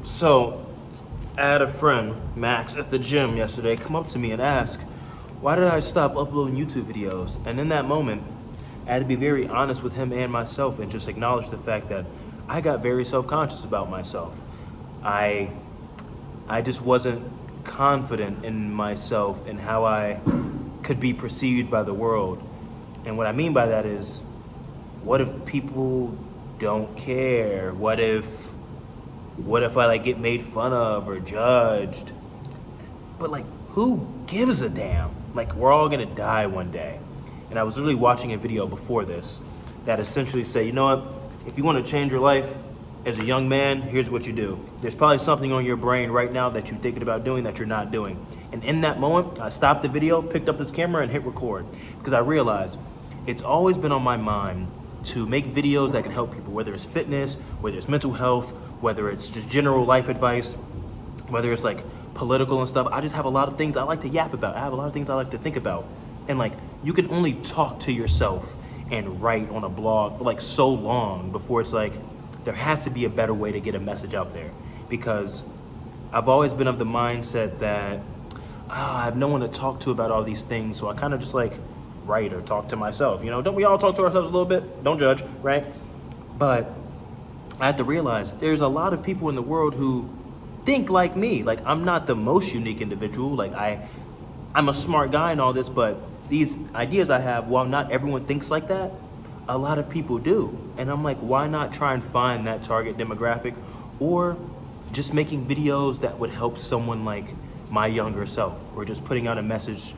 So, I had a friend, Max, at the gym yesterday come up to me and ask, why did I stop uploading YouTube videos? And in that moment, I had to be very honest with him and myself and just acknowledge the fact that I got very self-conscious about myself. I just wasn't confident in myself and how I could be perceived by the world. And what I mean by that is, what if people don't care? What if I like get made fun of or judged? But like, who gives a damn? Like, we're all gonna die one day. And I was literally watching a video before this that essentially said, you know what? If you want to change your life as a young man, here's what you do. There's probably something on your brain right now that you're thinking about doing that you're not doing. And in that moment, I stopped the video, picked up this camera, and hit record because I realized it's always been on my mind to make videos that can help people, whether it's fitness, whether it's mental health, whether it's just general life advice, whether it's like political and stuff. I just have a lot of things I like to yap about. I have a lot of things I like to think about. And like, you can only talk to yourself and write on a blog for like so long before it's like, there has to be a better way to get a message out there. Because I've always been of the mindset that I have no one to talk to about all these things. So I kind of just like write or talk to myself. You know, don't we all talk to ourselves a little bit? Don't judge, right? But I had to realize there's a lot of people in the world who think like me. Like, I'm not the most unique individual. Like, I'm a smart guy and all this, but these ideas I have, while not everyone thinks like that, a lot of people do. And I'm like, why not try and find that target demographic, or just making videos that would help someone like my younger self, or just putting out a message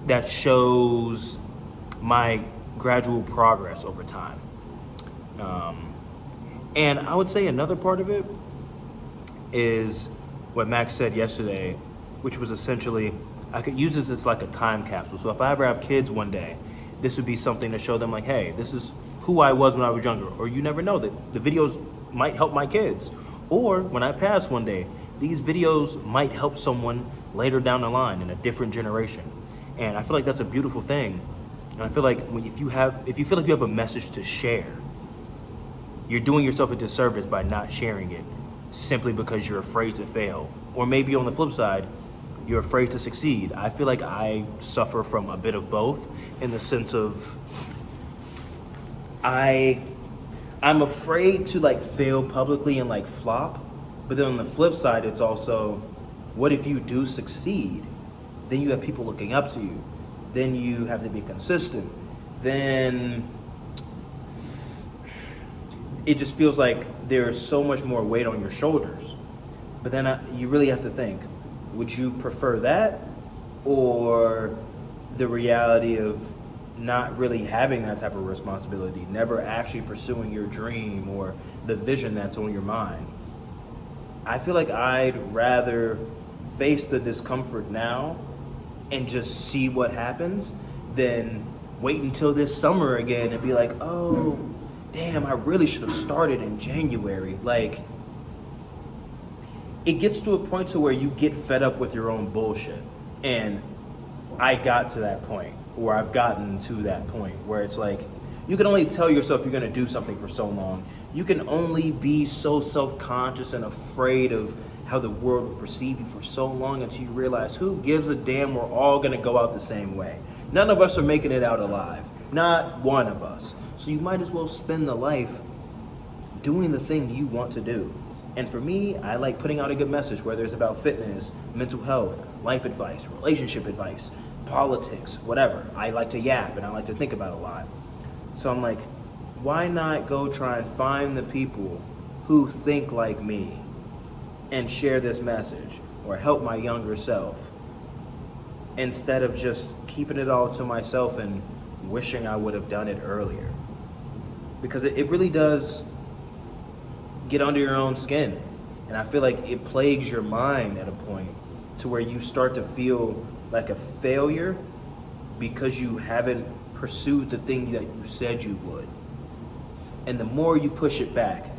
that shows my gradual progress over time. And I would say another part of it is what Max said yesterday, which was essentially, I could use this as like a time capsule. So if I ever have kids one day, this would be something to show them like, hey, this is who I was when I was younger. Or you never know, that the videos might help my kids. Or when I pass one day, these videos might help someone later down the line in a different generation. And I feel like that's a beautiful thing. And I feel like if you feel like you have a message to share, you're doing yourself a disservice by not sharing it simply because you're afraid to fail. Or maybe on the flip side, you're afraid to succeed. I feel like I suffer from a bit of both, in the sense of I'm afraid to like fail publicly and like flop. But then on the flip side, it's also, what if you do succeed? Then you have people looking up to you. Then you have to be consistent. Then it just feels like there's so much more weight on your shoulders. But then you really have to think, would you prefer that, or the reality of not really having that type of responsibility, never actually pursuing your dream or the vision that's on your mind? I feel like I'd rather face the discomfort now and just see what happens than wait until this summer again and be like, oh, damn, I really should have started in January. Like, it gets to a point to where you get fed up with your own bullshit. And I got to that point, or I've gotten to that point where it's like, you can only tell yourself you're gonna do something for so long. You can only be so self-conscious and afraid of how the world will perceive you for so long until you realize, who gives a damn, we're all gonna go out the same way. None of us are making it out alive. Not one of us. So you might as well spend the life doing the thing you want to do. And for me, I like putting out a good message, whether it's about fitness, mental health, life advice, relationship advice, politics, whatever. I like to yap and I like to think about a lot. So I'm like, why not go try and find the people who think like me and share this message, or help my younger self, instead of just keeping it all to myself and wishing I would have done it earlier. Because it really does get under your own skin. And I feel like it plagues your mind at a point to where you start to feel like a failure because you haven't pursued the thing that you said you would. And the more you push it back,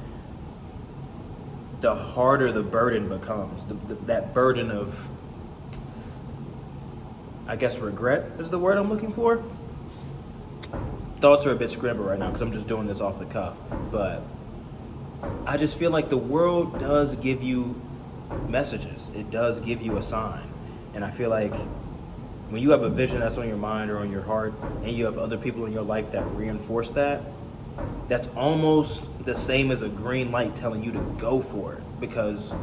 the harder the burden becomes. That burden of, I guess, regret is the word I'm looking for. Thoughts are a bit scrambled right now because I'm just doing this off the cuff. But I just feel like the world does give you messages. It does give you a sign. And I feel like when you have a vision that's on your mind or on your heart, and you have other people in your life that reinforce that, that's almost the same as a green light telling you to go for it. Because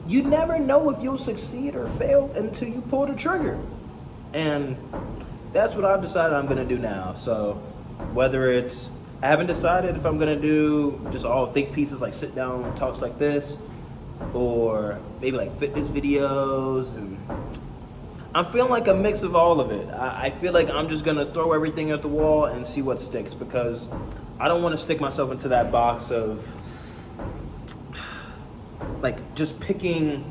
you never know if you'll succeed or fail until you pull the trigger. And that's what I've decided I'm gonna do now. So whether it's, I haven't decided if I'm gonna do just all think pieces like sit down talks like this, or maybe like fitness videos, and I'm feeling like a mix of all of it. I feel like I'm just gonna throw everything at the wall and see what sticks, because I don't want to stick myself into that box of like just picking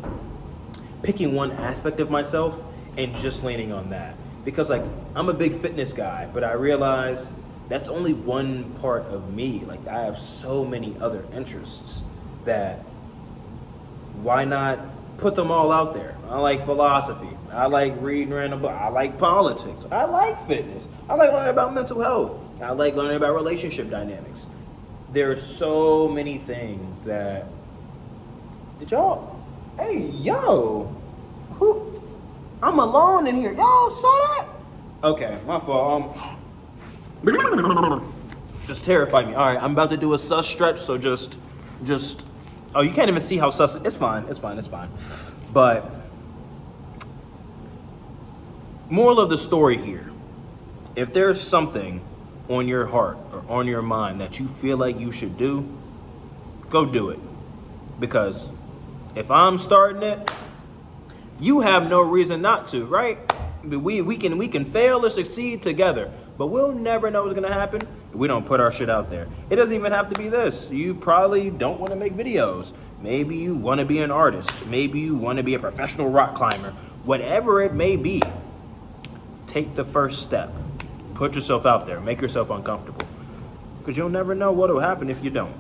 one aspect of myself and just leaning on that. Because like I'm a big fitness guy, but I realize that's only one part of me. Like I have so many other interests that why not put them all out there? I like philosophy. I like reading random books. I like politics. I like fitness. I like learning about mental health. I like learning about relationship dynamics. There are so many things that... Did y'all... Hey, yo! Who? I'm alone in here. Y'all saw that? Okay, my fault. Just terrified me. All right, I'm about to do a sus stretch, so just... Oh, you can't even see how sus... It's fine. But... Moral of the story here, if there's something on your heart or on your mind that you feel like you should do, go do it. Because if I'm starting it, you have no reason not to, right? We can fail or succeed together, but we'll never know what's gonna happen if we don't put our shit out there. It doesn't even have to be this. You probably don't want to make videos. Maybe you want to be an artist. Maybe you want to be a professional rock climber. Whatever it may be, take the first step. Put yourself out there. Make yourself uncomfortable. Because you'll never know what will happen if you don't.